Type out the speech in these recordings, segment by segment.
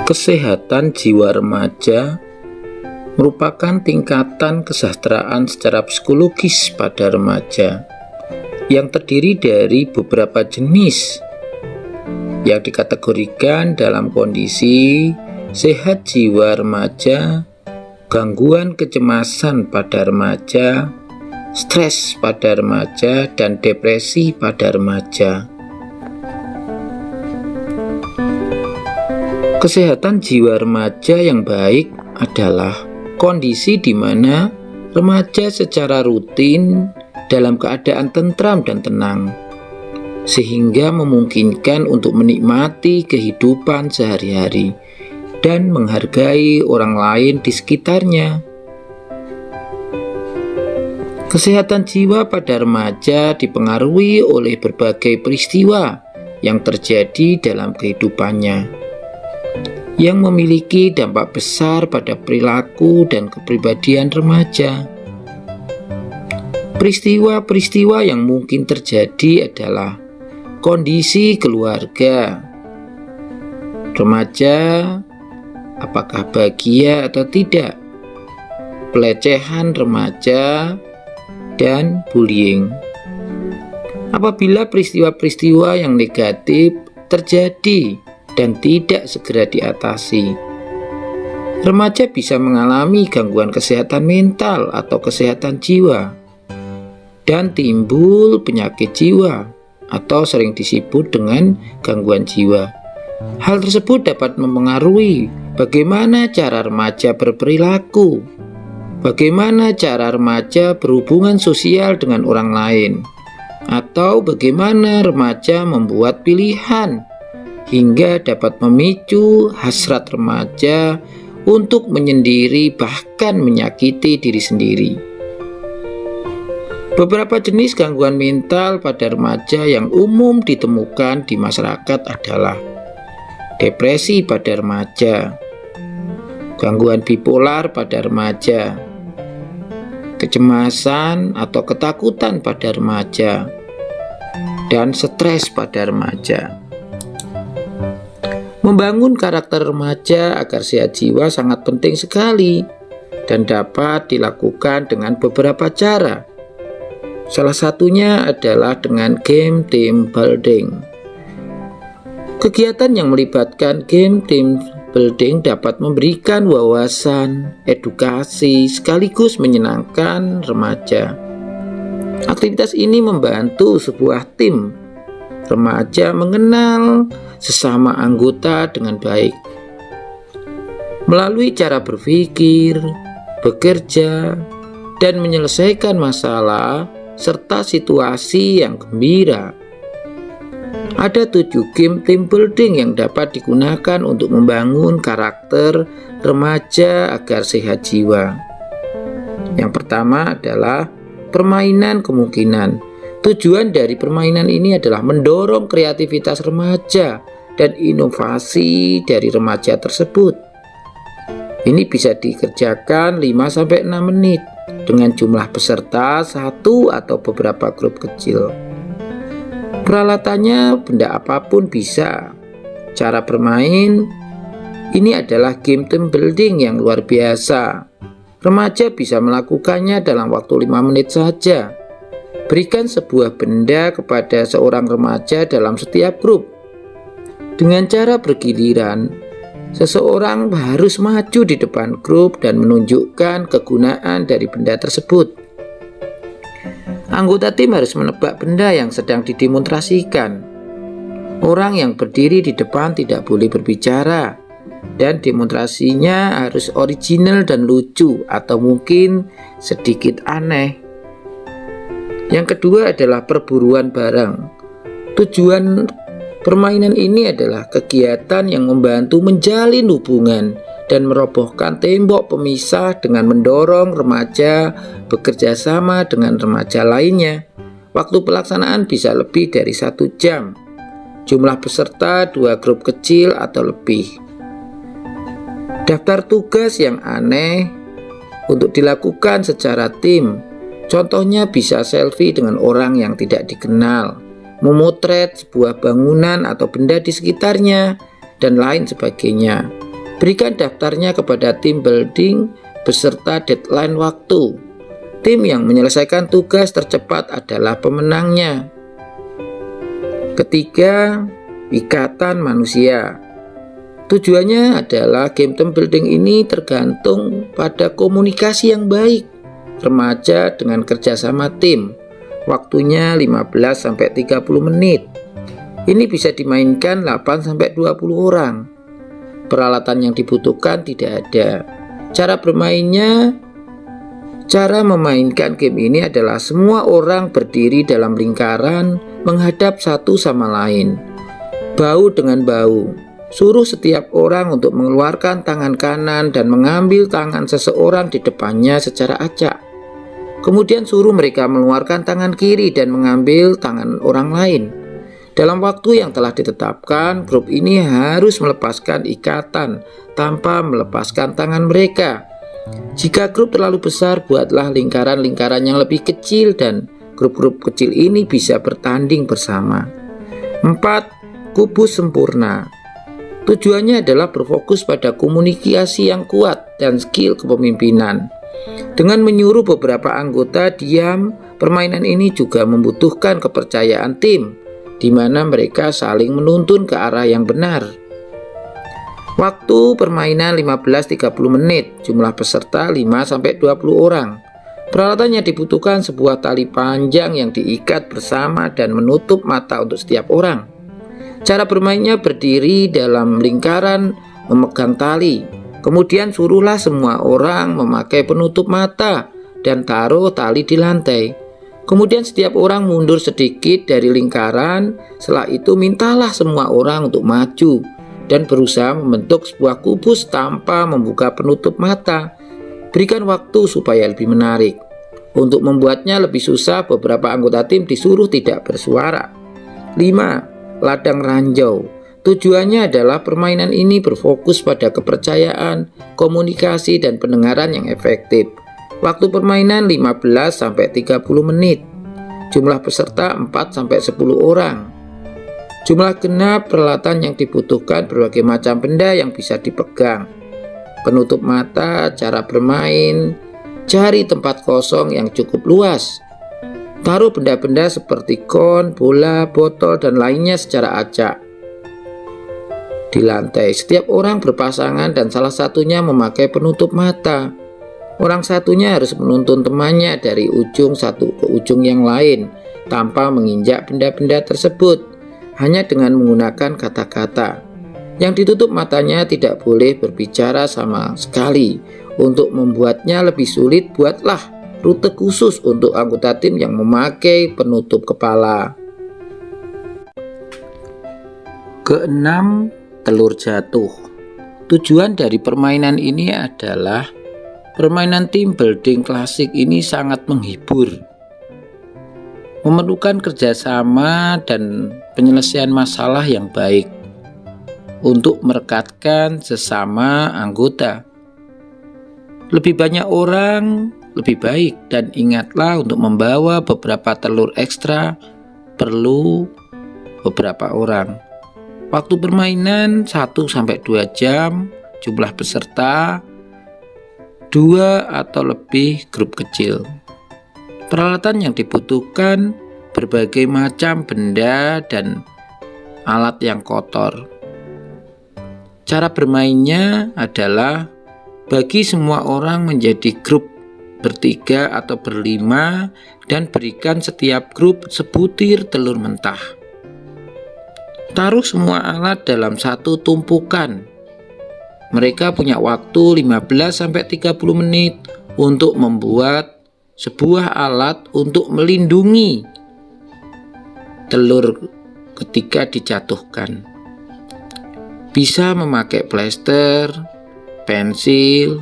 Kesehatan jiwa remaja merupakan tingkatan kesejahteraan secara psikologis pada remaja yang terdiri dari beberapa jenis yang dikategorikan dalam kondisi sehat jiwa remaja, gangguan kecemasan pada remaja, stres pada remaja, dan depresi pada remaja. Kesehatan jiwa remaja yang baik adalah kondisi di mana remaja secara rutin dalam keadaan tentram dan tenang, sehingga memungkinkan untuk menikmati kehidupan sehari-hari dan menghargai orang lain di sekitarnya. Kesehatan jiwa pada remaja dipengaruhi oleh berbagai peristiwa yang terjadi dalam kehidupannya, yang memiliki dampak besar pada perilaku dan kepribadian remaja. Peristiwa-peristiwa yang mungkin terjadi adalah kondisi keluarga remaja, apakah bahagia atau tidak, pelecehan remaja, dan bullying. Apabila peristiwa-peristiwa yang negatif terjadi dan tidak segera diatasi, remaja bisa mengalami gangguan kesehatan mental atau kesehatan jiwa dan timbul penyakit jiwa atau sering disebut dengan gangguan jiwa. Hal tersebut dapat mempengaruhi bagaimana cara remaja berperilaku, bagaimana cara remaja berhubungan sosial dengan orang lain, atau bagaimana remaja membuat pilihan, hingga dapat memicu hasrat remaja untuk menyendiri bahkan menyakiti diri sendiri. Beberapa jenis gangguan mental pada remaja yang umum ditemukan di masyarakat adalah depresi pada remaja, gangguan bipolar pada remaja, kecemasan atau ketakutan pada remaja, dan stres pada remaja. Membangun karakter remaja agar sehat jiwa sangat penting sekali dan dapat dilakukan dengan beberapa cara. Salah satunya adalah dengan game team building. Kegiatan yang melibatkan game team building dapat memberikan wawasan, edukasi, sekaligus menyenangkan remaja. Aktivitas ini membantu sebuah tim remaja mengenal sesama anggota dengan baik melalui cara berpikir, bekerja, dan menyelesaikan masalah serta situasi yang gembira. Ada 7 game team building yang dapat digunakan untuk membangun karakter remaja agar sehat jiwa. Yang pertama adalah permainan kemungkinan. Tujuan dari permainan ini adalah mendorong kreativitas remaja dan inovasi dari remaja tersebut. Ini bisa dikerjakan 5-6 menit dengan jumlah peserta 1 atau beberapa grup kecil. Peralatannya benda apapun bisa. Cara bermain ini adalah game team building yang luar biasa. Remaja bisa melakukannya dalam waktu 5 menit saja. Berikan sebuah benda kepada seorang remaja dalam setiap grup. Dengan cara bergiliran, seseorang harus maju di depan grup dan menunjukkan kegunaan dari benda tersebut. Anggota tim harus menebak benda yang sedang didemonstrasikan. Orang yang berdiri di depan tidak boleh berbicara, dan demonstrasinya harus original dan lucu atau mungkin sedikit aneh. Yang kedua adalah perburuan barang. Tujuan permainan ini adalah kegiatan yang membantu menjalin hubungan dan merobohkan tembok pemisah dengan mendorong remaja bekerja sama dengan remaja lainnya. Waktu pelaksanaan bisa lebih dari 1 jam. Jumlah peserta 2 grup kecil atau lebih. Daftar tugas yang aneh untuk dilakukan secara tim. Contohnya bisa selfie dengan orang yang tidak dikenal, memotret sebuah bangunan atau benda di sekitarnya, dan lain sebagainya. Berikan daftarnya kepada tim building beserta deadline waktu. Tim yang menyelesaikan tugas tercepat adalah pemenangnya. Ketiga, ikatan manusia. Tujuannya adalah game team building ini tergantung pada komunikasi yang baik remaja dengan kerjasama tim. Waktunya 15-30 menit. Ini bisa dimainkan 8-20 orang. Peralatan yang dibutuhkan tidak ada. Cara memainkan game ini adalah semua orang berdiri dalam lingkaran menghadap satu sama lain, bahu dengan bahu. Suruh setiap orang untuk mengeluarkan tangan kanan dan mengambil tangan seseorang di depannya secara acak. Kemudian suruh mereka mengeluarkan tangan kiri dan mengambil tangan orang lain. Dalam waktu yang telah ditetapkan, grup ini harus melepaskan ikatan tanpa melepaskan tangan mereka. Jika grup terlalu besar, buatlah lingkaran-lingkaran yang lebih kecil dan grup-grup kecil ini bisa bertanding bersama. 4. Kubus sempurna. Tujuannya adalah berfokus pada komunikasi yang kuat dan skill kepemimpinan. Dengan menyuruh beberapa anggota diam, permainan ini juga membutuhkan kepercayaan tim, di mana mereka saling menuntun ke arah yang benar. Waktu permainan 15-30 menit, jumlah peserta 5-20 orang. Peralatan yang dibutuhkan sebuah tali panjang yang diikat bersama dan menutup mata untuk setiap orang. Cara bermainnya berdiri dalam lingkaran memegang tali. Kemudian suruhlah semua orang memakai penutup mata dan taruh tali di lantai. Kemudian setiap orang mundur sedikit dari lingkaran. Setelah itu mintalah semua orang untuk maju dan berusaha membentuk sebuah kubus tanpa membuka penutup mata. Berikan waktu supaya lebih menarik. Untuk membuatnya lebih susah, beberapa anggota tim disuruh tidak bersuara. 5. Ladang ranjau. Tujuannya adalah permainan ini berfokus pada kepercayaan, komunikasi, dan pendengaran yang efektif. Waktu permainan 15-30 menit. Jumlah peserta 4-10 orang. Jumlah genap peralatan yang dibutuhkan berbagai macam benda yang bisa dipegang. Penutup mata, cara bermain, cari tempat kosong yang cukup luas. Taruh benda-benda seperti kon, bola, botol, dan lainnya secara acak di lantai. Setiap orang berpasangan dan salah satunya memakai penutup mata. Orang satunya harus menuntun temannya dari ujung satu ke ujung yang lain tanpa menginjak benda-benda tersebut, hanya dengan menggunakan kata-kata. Yang ditutup matanya tidak boleh berbicara sama sekali. Untuk membuatnya lebih sulit, buatlah rute khusus untuk anggota tim yang memakai penutup kepala. Keenam, telur jatuh. Tujuan dari permainan ini adalah permainan tim building klasik ini sangat menghibur, memerlukan kerjasama dan penyelesaian masalah yang baik untuk merekatkan sesama anggota. Lebih banyak orang lebih baik, dan ingatlah untuk membawa beberapa telur ekstra perlu beberapa orang. Waktu permainan 1-2 jam, jumlah peserta 2 atau lebih grup kecil. Peralatan yang dibutuhkan berbagai macam benda dan alat yang kotor. Cara bermainnya adalah bagi semua orang menjadi grup bertiga atau berlima dan berikan setiap grup sebutir telur mentah. Taruh semua alat dalam satu tumpukan. Mereka punya waktu 15-30 menit untuk membuat sebuah alat untuk melindungi telur ketika dijatuhkan. Bisa memakai plester, pensil,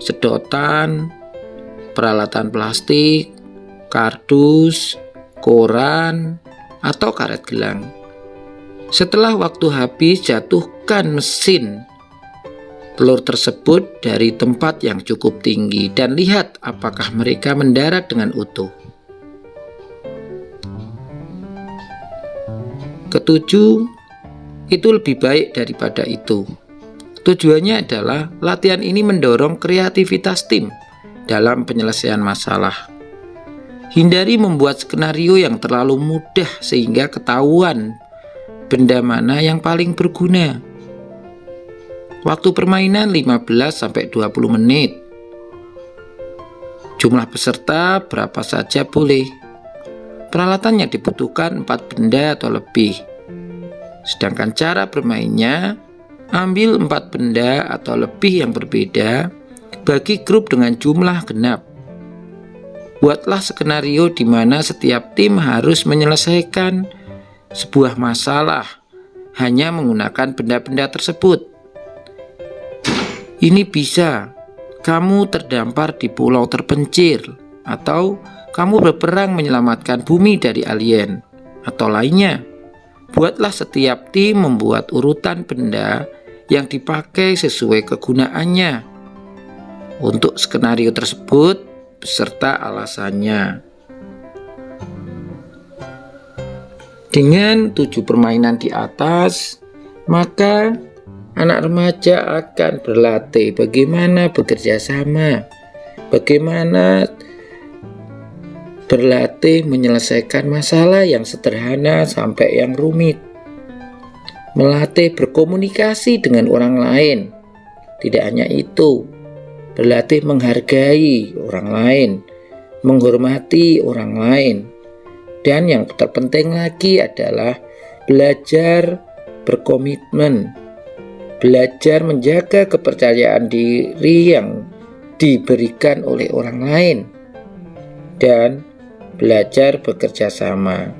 sedotan, peralatan plastik, kardus, koran, atau karet gelang. Setelah waktu habis, jatuhkan mesin telur tersebut dari tempat yang cukup tinggi dan lihat apakah mereka mendarat dengan utuh. Ketujuh, itu lebih baik daripada itu. Tujuannya adalah latihan ini mendorong kreativitas tim dalam penyelesaian masalah. Hindari membuat skenario yang terlalu mudah sehingga ketahuan benda mana yang paling berguna. Waktu permainan 15-20 menit. Jumlah peserta berapa saja boleh. Peralatan yang dibutuhkan 4 benda atau lebih. Sedangkan cara bermainnya, ambil 4 benda atau lebih yang berbeda, bagi grup dengan jumlah genap. Buatlah skenario di mana setiap tim harus menyelesaikan sebuah masalah hanya menggunakan benda-benda tersebut. Ini bisa kamu terdampar di pulau terpencil, atau kamu berperang menyelamatkan bumi dari alien, atau lainnya. Buatlah setiap tim membuat urutan benda yang dipakai sesuai kegunaannya untuk skenario tersebut beserta alasannya. Dengan 7 permainan di atas, maka anak remaja akan berlatih bagaimana bekerja sama, bagaimana berlatih menyelesaikan masalah yang sederhana sampai yang rumit, melatih berkomunikasi dengan orang lain. Tidak hanya itu, berlatih menghargai orang lain, menghormati orang lain, dan yang terpenting lagi adalah belajar berkomitmen, belajar menjaga kepercayaan diri yang diberikan oleh orang lain, dan belajar bekerja sama.